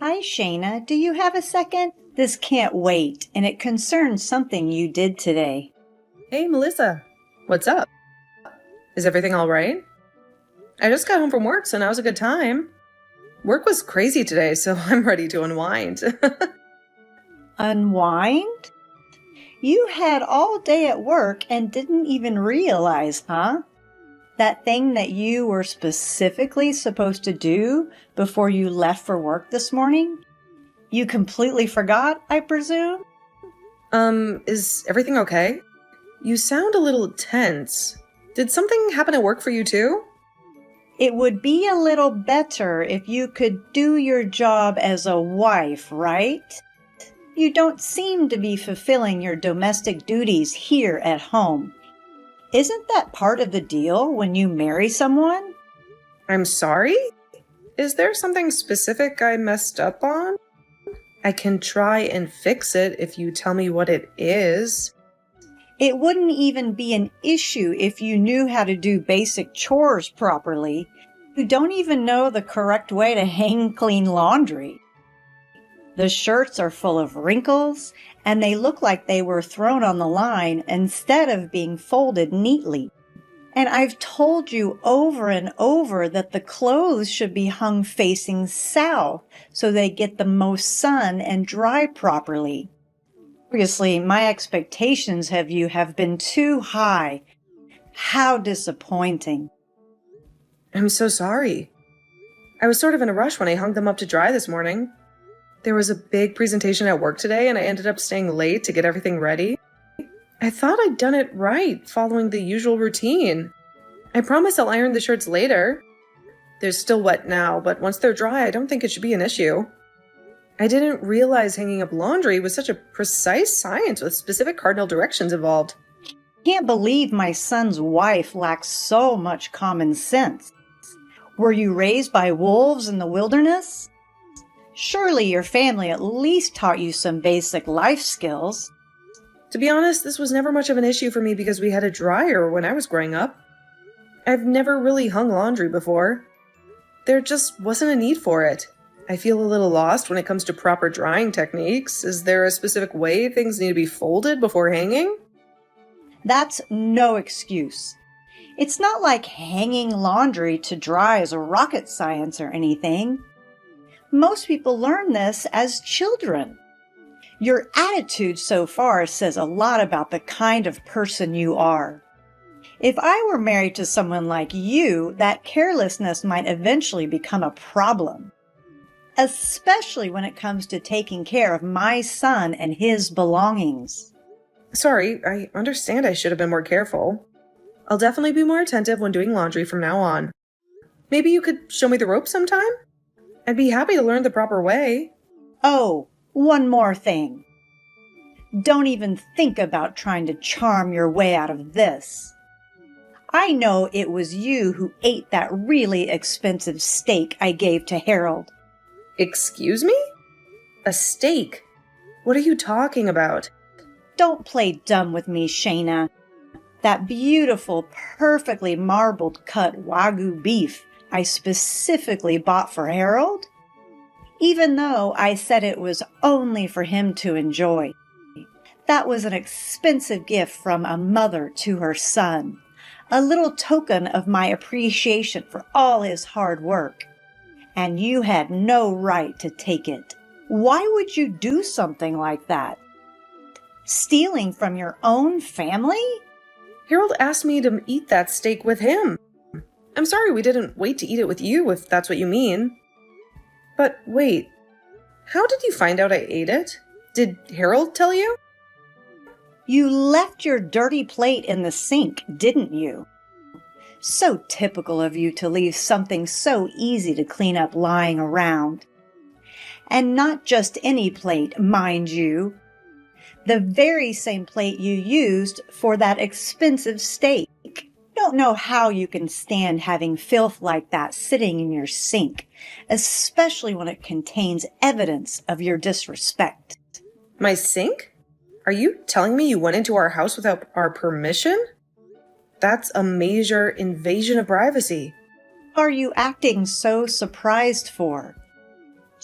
Hi, Shayna. Do you have a second? This can't wait, and it concerns something you did today. Hey, Melissa. What's up? Is everything all right? I just got home from work, so now's a good time. Work was crazy today, so I'm ready to unwind. Unwind? You had all day at work and didn't even realize, huh? That thing that you were specifically supposed to do before you left for work this morning? You completely forgot, I presume? Is everything okay? You sound a little tense. Did something happen at work for you too? It would be a little better if you could do your job as a wife, right? You don't seem to be fulfilling your domestic duties here at home. Isn't that part of the deal when you marry someone? I'm sorry? Is there something specific I messed up on? I can try and fix it if you tell me what it is. It wouldn't even be an issue if you knew how to do basic chores properly. You don't even know the correct way to hang clean laundry. The shirts are full of wrinkles, and they look like they were thrown on the line instead of being folded neatly. And I've told you over and over that the clothes should be hung facing south so they get the most sun and dry properly. Obviously, my expectations of you have been too high. How disappointing. I'm so sorry. I was sort of in a rush when I hung them up to dry this morning. There was a big presentation at work today, and I ended up staying late to get everything ready. I thought I'd done it right, following the usual routine. I promise I'll iron the shirts later. They're still wet now, but once they're dry, I don't think it should be an issue. I didn't realize hanging up laundry was such a precise science with specific cardinal directions involved. Can't believe my son's wife lacks so much common sense. Were you raised by wolves in the wilderness? Surely your family at least taught you some basic life skills. To be honest, this was never much of an issue for me because we had a dryer when I was growing up. I've never really hung laundry before. There just wasn't a need for it. I feel a little lost when it comes to proper drying techniques. Is there a specific way things need to be folded before hanging? That's no excuse. It's not like hanging laundry to dry is a rocket science or anything. Most people learn this as children. Your attitude so far says a lot about the kind of person you are. If I were married to someone like you, that carelessness might eventually become a problem. Especially when it comes to taking care of my son and his belongings. Sorry, I understand I should have been more careful. I'll definitely be more attentive when doing laundry from now on. Maybe you could show me the ropes sometime? I'd be happy to learn the proper way. Oh, one more thing. Don't even think about trying to charm your way out of this. I know it was you who ate that really expensive steak I gave to Harold. Excuse me? A steak? What are you talking about? Don't play dumb with me, Shayna. That beautiful, perfectly marbled cut Wagyu beef I specifically bought for Harold? Even though I said it was only for him to enjoy. That was an expensive gift from a mother to her son. A little token of my appreciation for all his hard work. And you had no right to take it. Why would you do something like that? Stealing from your own family? Harold asked me to eat that steak with him. I'm sorry we didn't wait to eat it with you, if that's what you mean. But wait, how did you find out I ate it? Did Harold tell you? You left your dirty plate in the sink, didn't you? So typical of you to leave something so easy to clean up lying around. And not just any plate, mind you. The very same plate you used for that expensive steak. Don't know how you can stand having filth like that sitting in your sink, especially when it contains evidence of your disrespect. My sink? Are you telling me you went into our house without our permission? That's a major invasion of privacy. Are you acting so surprised for?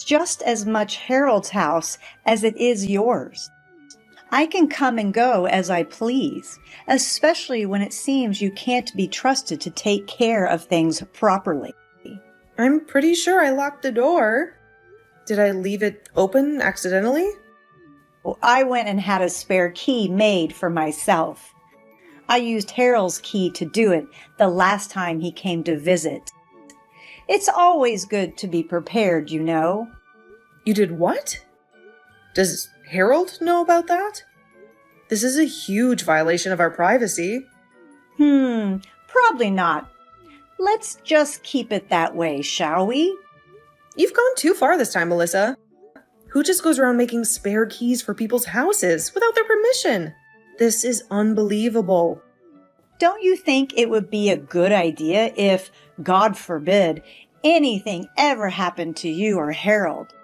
just as much Harold's house as it is yours. I can come and go as I please, especially when it seems you can't be trusted to take care of things properly. I'm pretty sure I locked the door. Did I leave it open accidentally? Well, I went and had a spare key made for myself. I used Harold's key to do it the last time he came to visit. It's always good to be prepared, you know. You did what? Does Harold know about that? This is a huge violation of our privacy. Probably not. Let's just keep it that way, shall we? You've gone too far this time, Melissa. Who just goes around making spare keys for people's houses without their permission? This is unbelievable. Don't you think it would be a good idea if, God forbid, anything ever happened to you or Harold?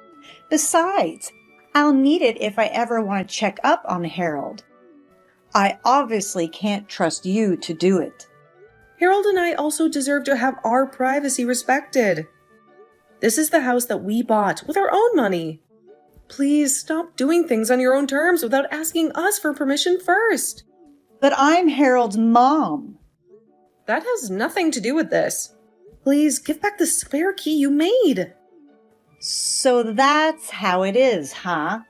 Besides, I'll need it if I ever want to check up on Harold. I obviously can't trust you to do it. Harold and I also deserve to have our privacy respected. This is the house that we bought with our own money. Please stop doing things on your own terms without asking us for permission first. But I'm Harold's mom. That has nothing to do with this. Please give back the spare key you made. So that's how it is, huh?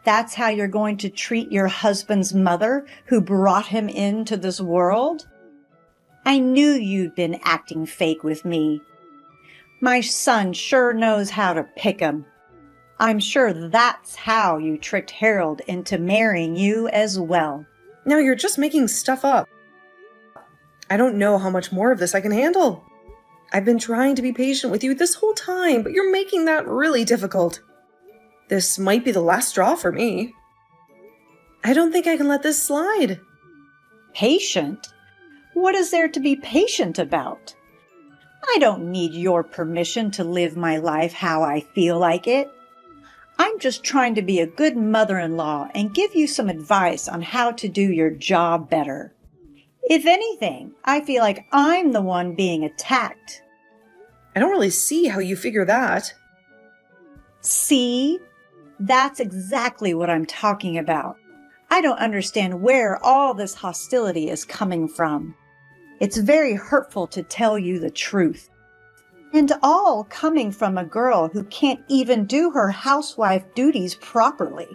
That's how you're going to treat your husband's mother who brought him into this world? I knew you'd been acting fake with me. My son sure knows how to pick 'em. I'm sure that's how you tricked Harold into marrying you as well. Now you're just making stuff up. I don't know how much more of this I can handle. I've been trying to be patient with you this whole time, but you're making that really difficult. This might be the last straw for me. I don't think I can let this slide. Patient? What is there to be patient about? I don't need your permission to live my life how I feel like it. I'm just trying to be a good mother-in-law and give you some advice on how to do your job better. If anything, I feel like I'm the one being attacked. I don't really see how you figure that. See? That's exactly what I'm talking about. I don't understand where all this hostility is coming from. It's very hurtful to tell you the truth. And all coming from a girl who can't even do her housewife duties properly.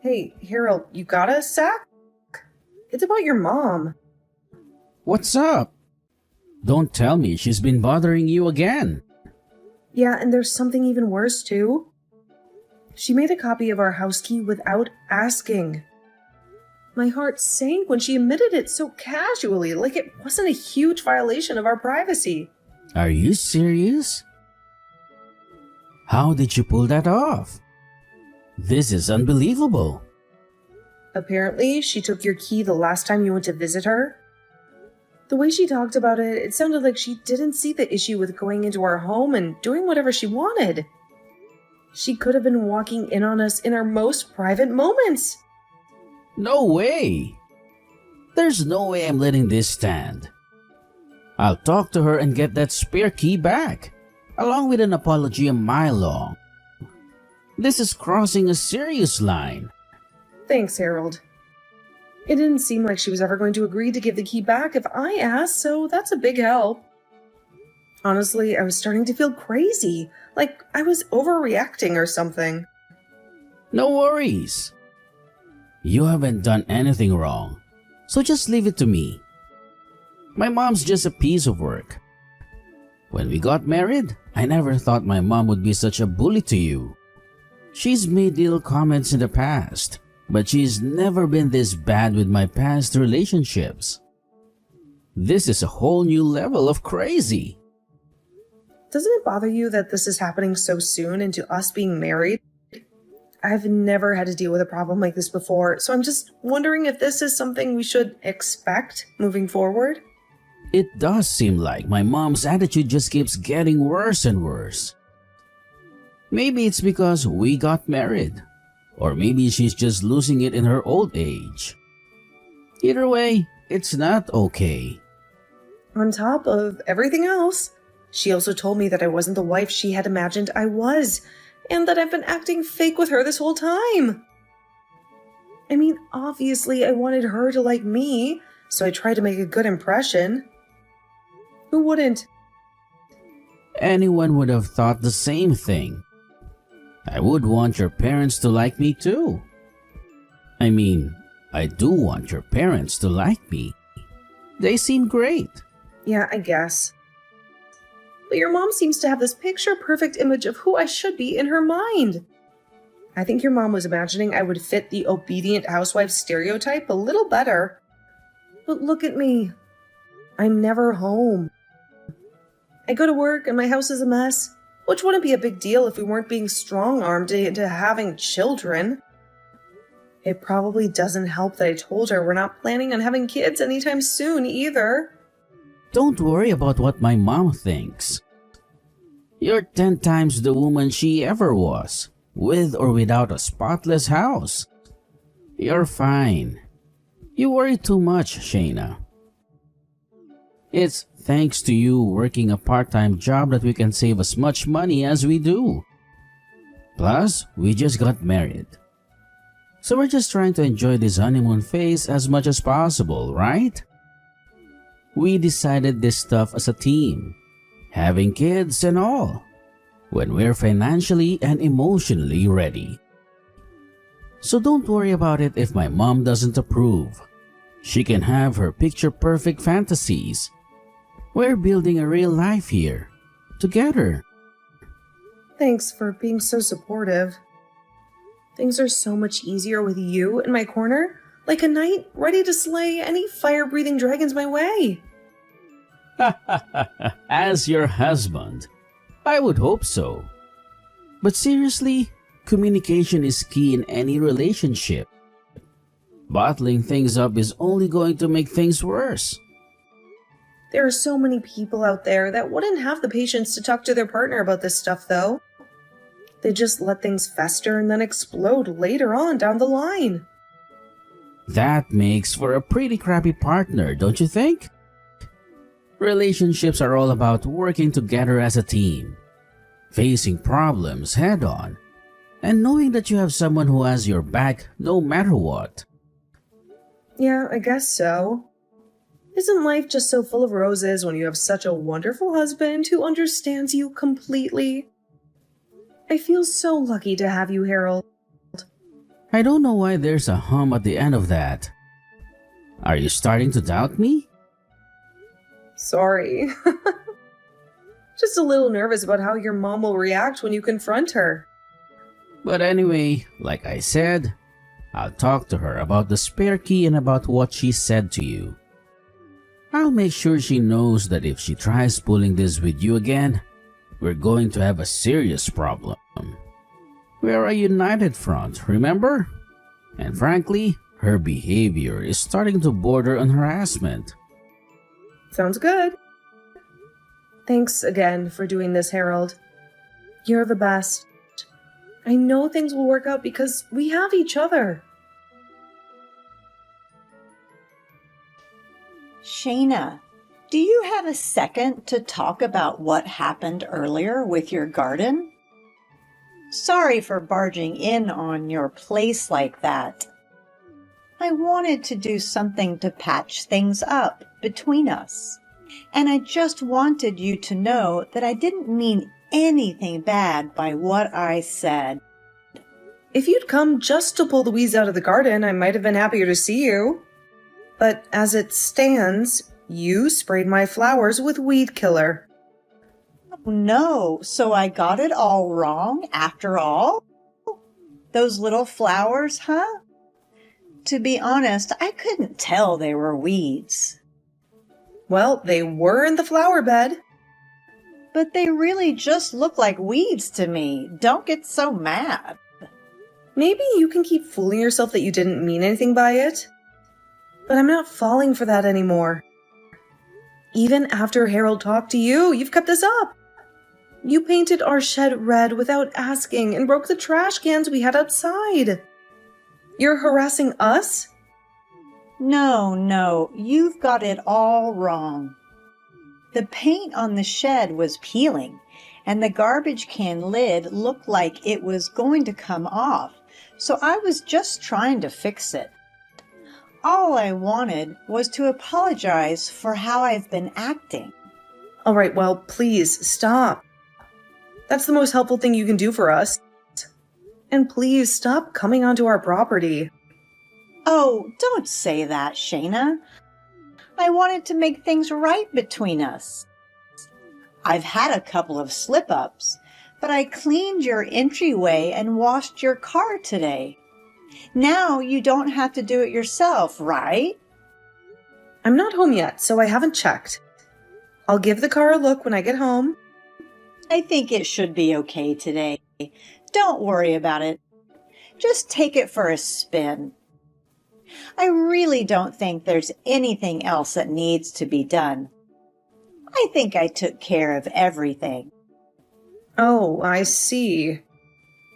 Hey, Harold, you got a sec? It's about your mom. What's up? Don't tell me she's been bothering you again. Yeah, and there's something even worse, too. She made a copy of our house key without asking. My heart sank when she admitted it so casually, like it wasn't a huge violation of our privacy. Are you serious? How did you pull that off? This is unbelievable. Apparently, she took your key the last time you went to visit her. The way she talked about it, it sounded like she didn't see the issue with going into our home and doing whatever she wanted. She could have been walking in on us in our most private moments. No way! There's no way I'm letting this stand. I'll talk to her and get that spare key back, along with an apology a mile long. This is crossing a serious line. Thanks, Harold. It didn't seem like she was ever going to agree to give the key back if I asked, so that's a big help. Honestly, I was starting to feel crazy, like I was overreacting or something. No worries. You haven't done anything wrong, so just leave it to me. My mom's just a piece of work. When we got married, I never thought my mom would be such a bully to you. She's made little comments in the past, but she's never been this bad with my past relationships. This is a whole new level of crazy. Doesn't it bother you that this is happening so soon into us being married? I've never had to deal with a problem like this before, so I'm just wondering if this is something we should expect moving forward. It does seem like my mom's attitude just keeps getting worse and worse. Maybe it's because we got married, or maybe she's just losing it in her old age. Either way, it's not okay. On top of everything else, She also told me that I wasn't the wife she had imagined I was, and that I've been acting fake with her this whole time. I mean, obviously I wanted her to like me, so I tried to make a good impression. Who wouldn't? Anyone would have thought the same thing. I would want your parents to like me too. I mean, I do want your parents to like me. They seem great. Yeah, I guess. But your mom seems to have this picture-perfect image of who I should be in her mind. I think your mom was imagining I would fit the obedient housewife stereotype a little better. But look at me. I'm never home. I go to work and my house is a mess, which wouldn't be a big deal if we weren't being strong-armed into having children. It probably doesn't help that I told her we're not planning on having kids anytime soon either. Don't worry about what my mom thinks. You're 10 times the woman she ever was, with or without a spotless house. You're fine. You worry too much, Shayna. It's thanks to you working a part-time job that we can save as much money as we do. Plus, we just got married. So we're just trying to enjoy this honeymoon phase as much as possible, right? We decided this stuff as a team, having kids and all, when we're financially and emotionally ready. So don't worry about it if my mom doesn't approve. She can have her picture-perfect fantasies. We're building a real life here, together. Thanks for being so supportive. Things are so much easier with you in my corner, like a knight ready to slay any fire-breathing dragons my way. As your husband, I would hope so. But seriously, communication is key in any relationship. Bottling things up is only going to make things worse. There are so many people out there that wouldn't have the patience to talk to their partner about this stuff, though. They just let things fester and then explode later on down the line. That makes for a pretty crappy partner, don't you think? Relationships are all about working together as a team, facing problems head on, and knowing that you have someone who has your back no matter what. Yeah, I guess so. Isn't life just so full of roses when you have such a wonderful husband who understands you completely? I feel so lucky to have you, Harold. I don't know why there's a hum at the end of that. Are you starting to doubt me? Sorry. Just a little nervous about how your mom will react when you confront her. But anyway, like I said, I'll talk to her about the spare key and about what she said to you. I'll make sure she knows that if she tries pulling this with you again, we're going to have a serious problem. We're a united front, remember? And frankly, her behavior is starting to border on harassment. Sounds good. Thanks again for doing this, Harold. You're the best. I know things will work out because we have each other. Shayna, do you have a second to talk about what happened earlier with your garden? Sorry for barging in on your place like that. I wanted to do something to patch things up between us, and I just wanted you to know that I didn't mean anything bad by what I said. If you'd come just to pull the weeds out of the garden, I might have been happier to see you. But as it stands, you sprayed my flowers with weed killer. Oh, no, so I got it all wrong after all? Those little flowers, huh? To be honest, I couldn't tell they were weeds. Well, they were in the flower bed. But they really just look like weeds to me. Don't get so mad. Maybe you can keep fooling yourself that you didn't mean anything by it. But I'm not falling for that anymore. Even after Harold talked to you, you've kept this up. You painted our shed red without asking and broke the trash cans we had outside. You're harassing us? No, you've got it all wrong. The paint on the shed was peeling, and the garbage can lid looked like it was going to come off, so I was just trying to fix it. All I wanted was to apologize for how I've been acting. All right, well, please stop. That's the most helpful thing you can do for us. And please stop coming onto our property. Oh, don't say that, Shayna. I wanted to make things right between us. I've had a couple of slip-ups, but I cleaned your entryway and washed your car today. Now you don't have to do it yourself, right? I'm not home yet, so I haven't checked. I'll give the car a look when I get home. I think it should be okay today. Don't worry about it. Just take it for a spin. I really don't think there's anything else that needs to be done. I think I took care of everything. Oh, I see.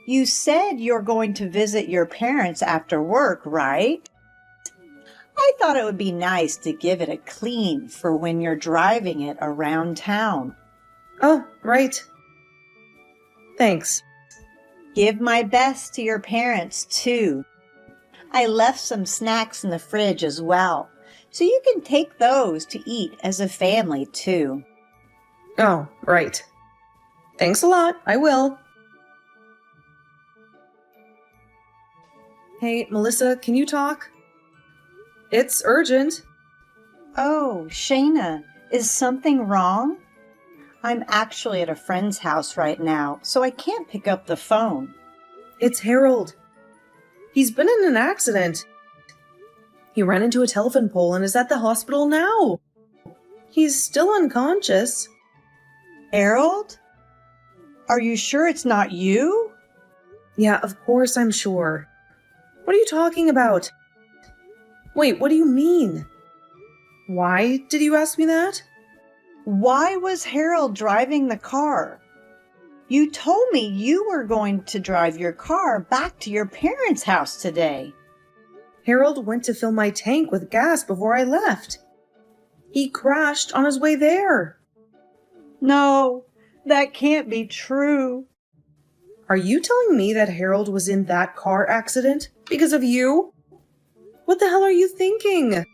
You said you're going to visit your parents after work, right? I thought it would be nice to give it a clean for when you're driving it around town. Oh, right. Thanks. Give my best to your parents, too. I left some snacks in the fridge as well, so you can take those to eat as a family, too. Oh, right. Thanks a lot. I will. Hey, Melissa, can you talk? It's urgent. Oh, Shayna, is something wrong? I'm actually at a friend's house right now, so I can't pick up the phone. It's Harold. He's been in an accident. He ran into a telephone pole and is at the hospital now. He's still unconscious. Harold? Are you sure it's not you? Yeah, of course I'm sure. What are you talking about? Wait, what do you mean? Why did you ask me that? Why was Harold driving the car? You told me you were going to drive your car back to your parents' house today. Harold went to fill my tank with gas before I left. He crashed on his way there. No, that can't be true. Are you telling me that Harold was in that car accident because of you? What the hell are you thinking?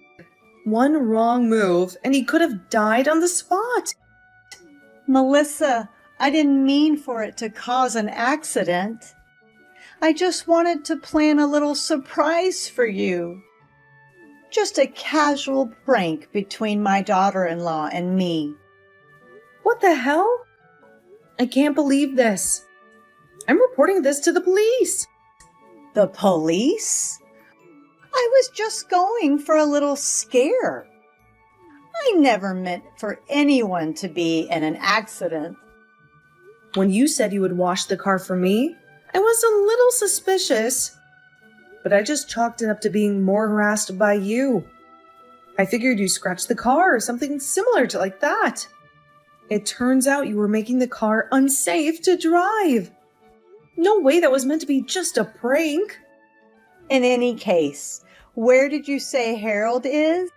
One wrong move and he could have died on the spot. Melissa, I didn't mean for it to cause an accident. I just wanted to plan a little surprise for you. Just a casual prank between my daughter-in-law and me. What the hell? I can't believe this. I'm reporting this to the police. The police? I was just going for a little scare. I never meant for anyone to be in an accident. When you said you would wash the car for me, I was a little suspicious. But I just chalked it up to being more harassed by you. I figured you scratched the car or something similar to like that. It turns out you were making the car unsafe to drive. No way that was meant to be just a prank. In any case, where did you say Harold is?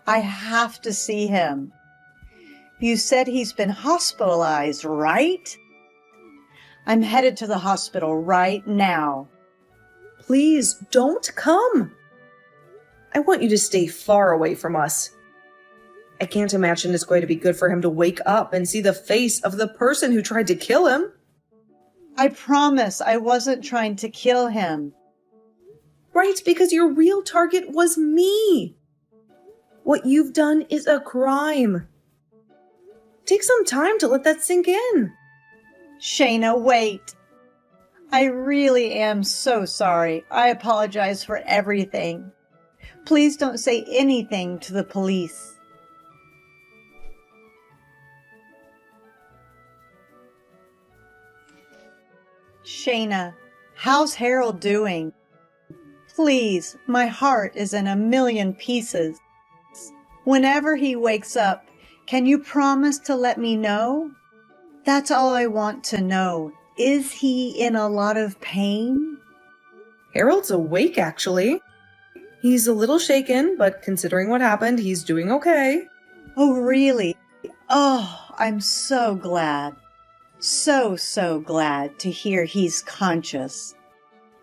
I have to see him. You said he's been hospitalized, right? I'm headed to the hospital right now. Please don't come. I want you to stay far away from us. I can't imagine it's going to be good for him to wake up and see the face of the person who tried to kill him. I promise I wasn't trying to kill him. Right, because your real target was me. What you've done is a crime. Take some time to let that sink in. Shayna, wait. I really am so sorry. I apologize for everything. Please don't say anything to the police. Shayna, how's Harold doing? Please, my heart is in a million pieces. Whenever he wakes up, can you promise to let me know? That's all I want to know. Is he in a lot of pain? Harold's awake, actually. He's a little shaken, but considering what happened, he's doing okay. Oh, really? Oh, I'm so glad. So glad to hear he's conscious.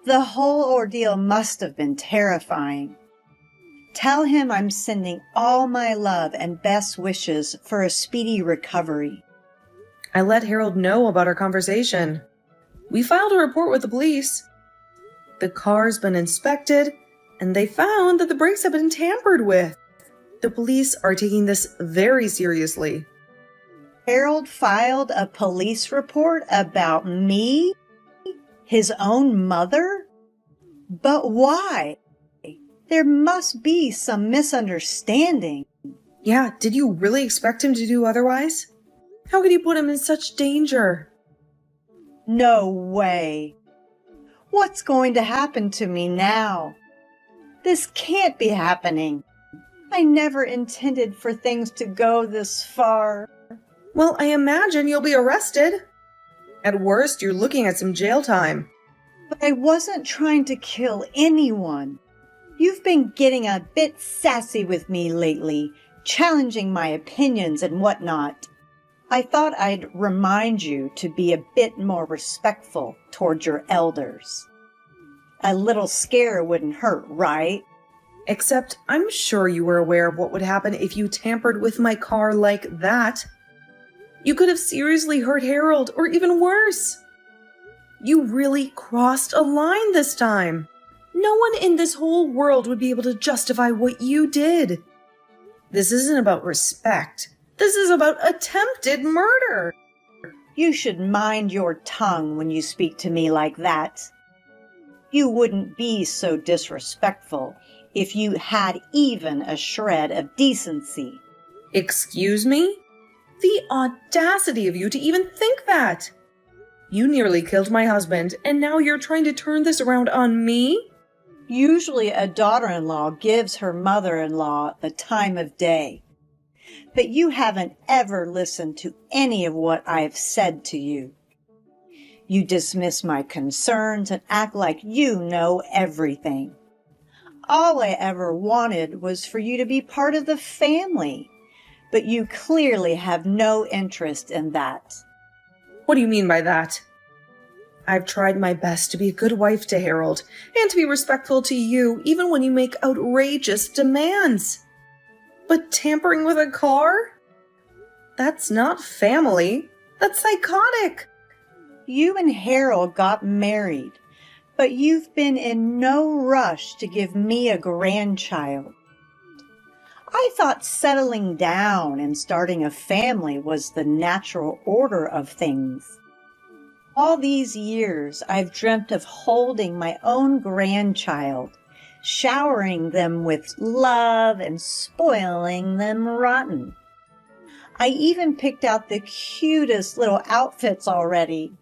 The whole ordeal must have been terrifying. Tell him I'm sending all my love and best wishes for a speedy recovery. I let Harold know about our conversation. We filed a report with the police. The car's been inspected, and they found that the brakes have been tampered with. The police are taking this very seriously. Harold filed a police report about me? His own mother? But why? There must be some misunderstanding. Yeah, did you really expect him to do otherwise? How could you put him in such danger? No way. What's going to happen to me now? This can't be happening. I never intended for things to go this far. Well, I imagine you'll be arrested. At worst, you're looking at some jail time. But I wasn't trying to kill anyone. You've been getting a bit sassy with me lately, challenging my opinions and whatnot. I thought I'd remind you to be a bit more respectful toward your elders. A little scare wouldn't hurt, right? Except I'm sure you were aware of what would happen if you tampered with my car like that. You could have seriously hurt Harold, or even worse. You really crossed a line this time. No one in this whole world would be able to justify what you did. This isn't about respect. This is about attempted murder. You should mind your tongue when you speak to me like that. You wouldn't be so disrespectful if you had even a shred of decency. Excuse me? The audacity of you to even think that! You nearly killed my husband, and now you're trying to turn this around on me? Usually a daughter-in-law gives her mother-in-law the time of day. But you haven't ever listened to any of what I've said to you. You dismiss my concerns and act like you know everything. All I ever wanted was for you to be part of the family, but you clearly have no interest in that. What do you mean by that? I've tried my best to be a good wife to Harold and to be respectful to you even when you make outrageous demands. But tampering with a car? That's not family. That's psychotic. You and Harold got married, but you've been in no rush to give me a grandchild. I thought settling down and starting a family was the natural order of things. All these years, I've dreamt of holding my own grandchild, showering them with love and spoiling them rotten. I even picked out the cutest little outfits already.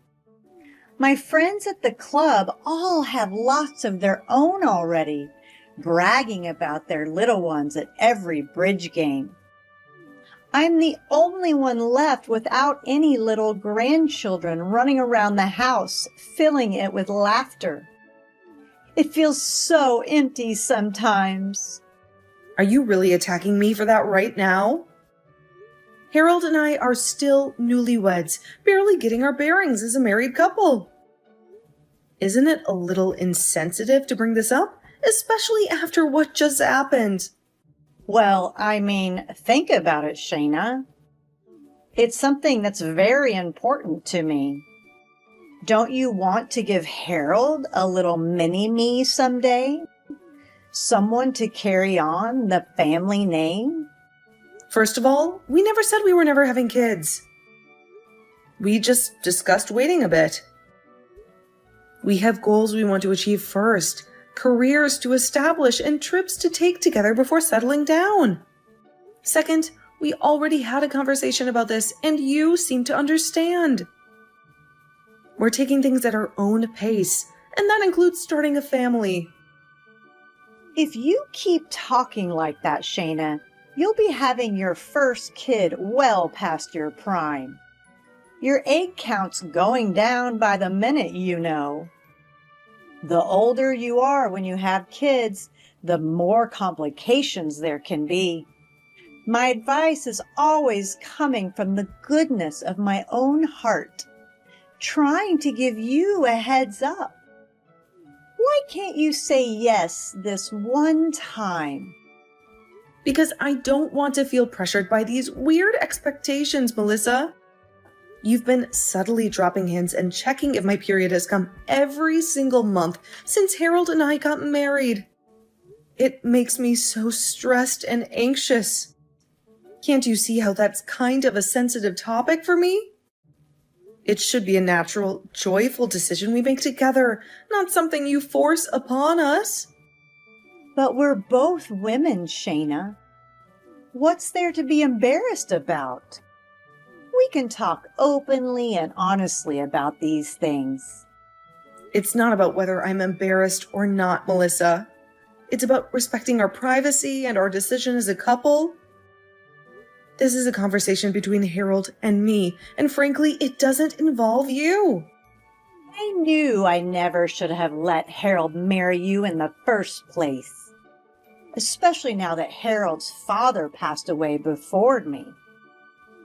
My friends at the club all have lots of their own already, bragging about their little ones at every bridge game. I'm the only one left without any little grandchildren running around the house, filling it with laughter. It feels so empty sometimes. Are you really attacking me for that right now? Harold and I are still newlyweds, barely getting our bearings as a married couple. Isn't it a little insensitive to bring this up, especially after what just happened? Well, think about it, Shayna. It's something that's very important to me. Don't you want to give Harold a little mini-me someday? Someone to carry on the family name? First of all, we never said we were never having kids. We just discussed waiting a bit. We have goals we want to achieve first, careers to establish, and trips to take together before settling down. Second, we already had a conversation about this, and you seem to understand. We're taking things at our own pace, and that includes starting a family. If you keep talking like that, Shayna, you'll be having your first kid well past your prime. Your egg count's going down by the minute, you know. The older you are when you have kids, the more complications there can be. My advice is always coming from the goodness of my own heart, trying to give you a heads up. Why can't you say yes this one time? Because I don't want to feel pressured by these weird expectations, Melissa. You've been subtly dropping hints and checking if my period has come every single month since Harold and I got married. It makes me so stressed and anxious. Can't you see how that's kind of a sensitive topic for me? It should be a natural, joyful decision we make together, not something you force upon us. But we're both women, Shayna. What's there to be embarrassed about? We can talk openly and honestly about these things. It's not about whether I'm embarrassed or not, Melissa. It's about respecting our privacy and our decision as a couple. This is a conversation between Harold and me, and frankly, it doesn't involve you. I knew I never should have let Harold marry you in the first place, especially now that Harold's father passed away before me.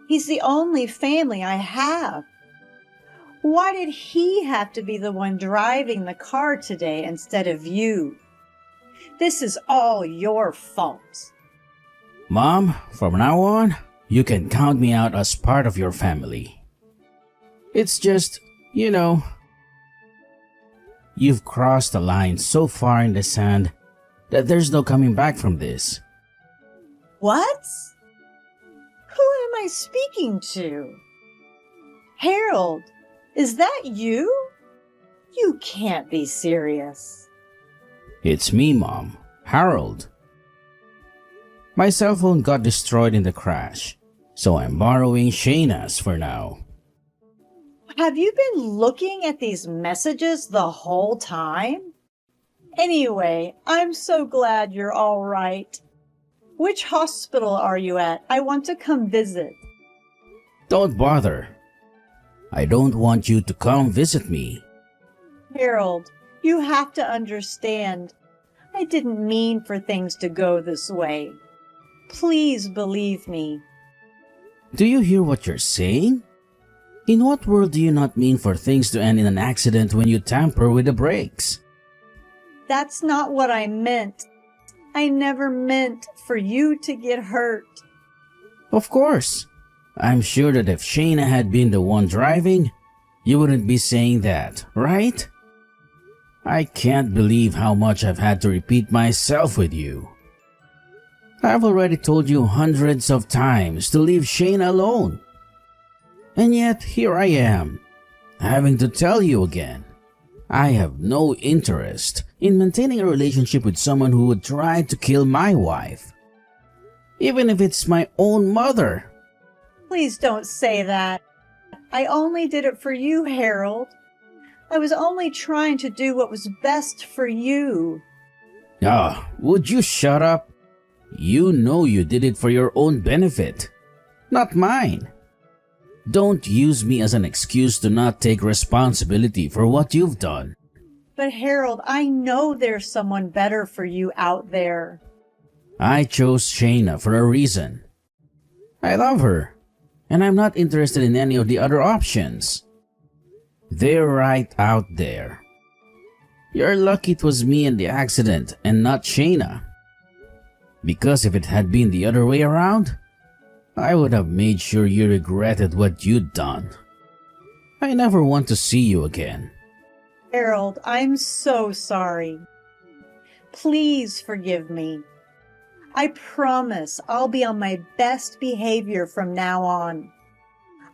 He's the only family I have. Why did he have to be the one driving the car today instead of you? This is all your fault. Mom, from now on, you can count me out as part of your family. It's just, you've crossed the line so far in the sand that there's no coming back from this. What? Who am I speaking to? Harold, is that you? You can't be serious. It's me, Mom. Harold. My cell phone got destroyed in the crash, so I'm borrowing Shayna's for now. Have you been looking at these messages the whole time? Anyway, I'm so glad you're all right. Which hospital are you at? I want to come visit. Don't bother. I don't want you to come visit me. Harold, you have to understand. I didn't mean for things to go this way. Please believe me. Do you hear what you're saying? In what world do you not mean for things to end in an accident when you tamper with the brakes? That's not what I meant. I never meant for you to get hurt. Of course. I'm sure that if Shayna had been the one driving, you wouldn't be saying that, right? I can't believe how much I've had to repeat myself with you. I've already told you hundreds of times to leave Shayna alone. And yet here I am, having to tell you again. I have no interest in maintaining a relationship with someone who would try to kill my wife. Even if it's my own mother. Please don't say that. I only did it for you, Harold. I was only trying to do what was best for you. Would you shut up? You know you did it for your own benefit, not mine. Don't use me as an excuse to not take responsibility for what you've done. But Harold, I know there's someone better for you out there. I chose Shayna for a reason. I love her, and I'm not interested in any of the other options. They're right out there. You're lucky it was me in the accident and not Shayna. Because if it had been the other way around, I would have made sure you regretted what you'd done. I never want to see you again. Harold, I'm so sorry. Please forgive me. I promise I'll be on my best behavior from now on.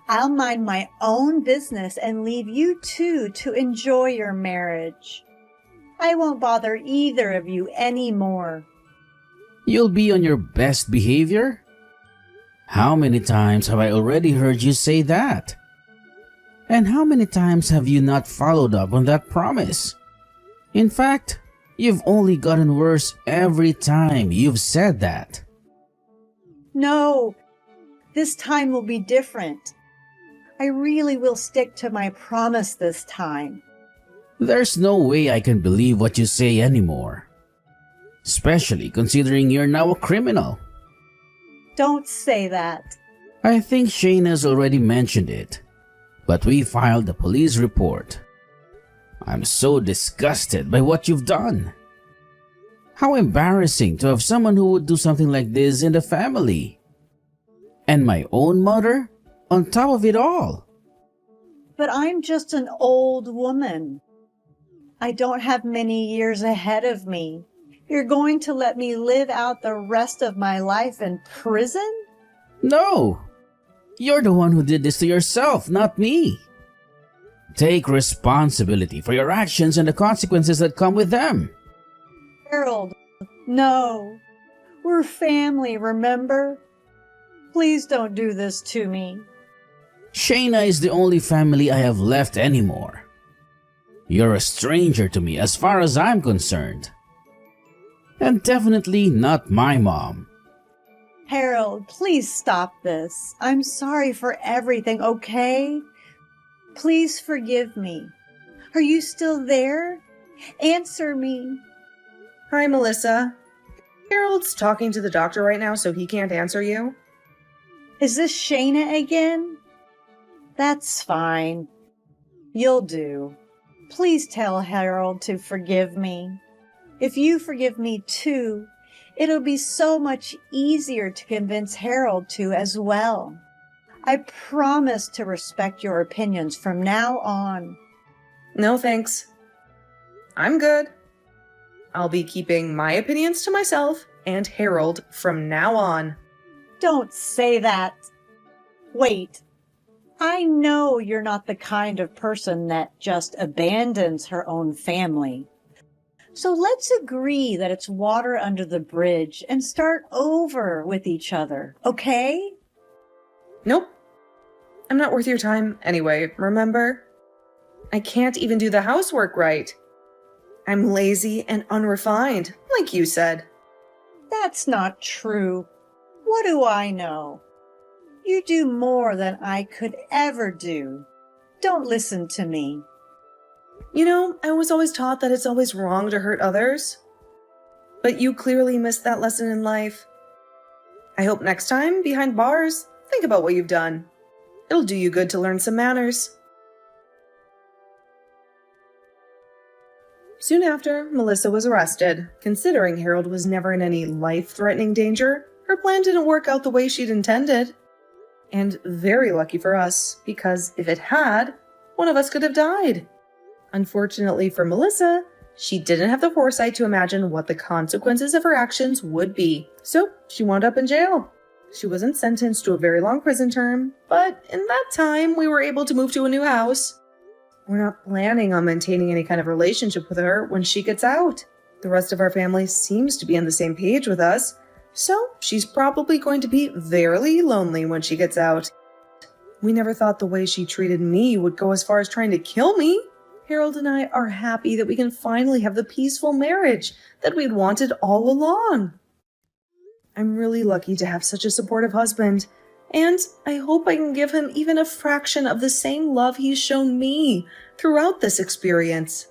I'll mind my own business and leave you two to enjoy your marriage. I won't bother either of you anymore. You'll be on your best behavior? How many times have I already heard you say that? And how many times have you not followed up on that promise? In fact, you've only gotten worse every time you've said that. No, this time will be different. I really will stick to my promise this time. There's no way I can believe what you say anymore. Especially considering you're now a criminal. Don't say that. I think Shane has already mentioned it, but we filed a police report. I'm so disgusted by what you've done. How embarrassing to have someone who would do something like this in the family. And my own mother on top of it all. But I'm just an old woman. I don't have many years ahead of me. You're going to let me live out the rest of my life in prison? No! You're the one who did this to yourself, not me. Take responsibility for your actions and the consequences that come with them. Harold, no. We're family, remember? Please don't do this to me. Shayna is the only family I have left anymore. You're a stranger to me as far as I'm concerned. And definitely not my mom. Harold, please stop this. I'm sorry for everything, okay? Please forgive me. Are you still there? Answer me. Hi, Melissa. Harold's talking to the doctor right now, so he can't answer you. Is this Shayna again? That's fine. You'll do. Please tell Harold to forgive me. If you forgive me too, it'll be so much easier to convince Harold to as well. I promise to respect your opinions from now on. No, thanks. I'm good. I'll be keeping my opinions to myself and Harold from now on. Don't say that. Wait. I know you're not the kind of person that just abandons her own family. So let's agree that it's water under the bridge and start over with each other, okay? Nope. I'm not worth your time anyway, remember? I can't even do the housework right. I'm lazy and unrefined, like you said. That's not true. What do I know? You do more than I could ever do. Don't listen to me. You know, I was always taught that it's always wrong to hurt others. But you clearly missed that lesson in life. I hope next time, behind bars, think about what you've done. It'll do you good to learn some manners. Soon after, Melissa was arrested. Considering Harold was never in any life-threatening danger, her plan didn't work out the way she'd intended. And very lucky for us, because if it had, one of us could have died. Unfortunately for Melissa, she didn't have the foresight to imagine what the consequences of her actions would be. So she wound up in jail. She wasn't sentenced to a very long prison term, but in that time, we were able to move to a new house. We're not planning on maintaining any kind of relationship with her when she gets out. The rest of our family seems to be on the same page with us, so she's probably going to be very lonely when she gets out. We never thought the way she treated me would go as far as trying to kill me. Harold and I are happy that we can finally have the peaceful marriage that we'd wanted all along. I'm really lucky to have such a supportive husband, and I hope I can give him even a fraction of the same love he's shown me throughout this experience.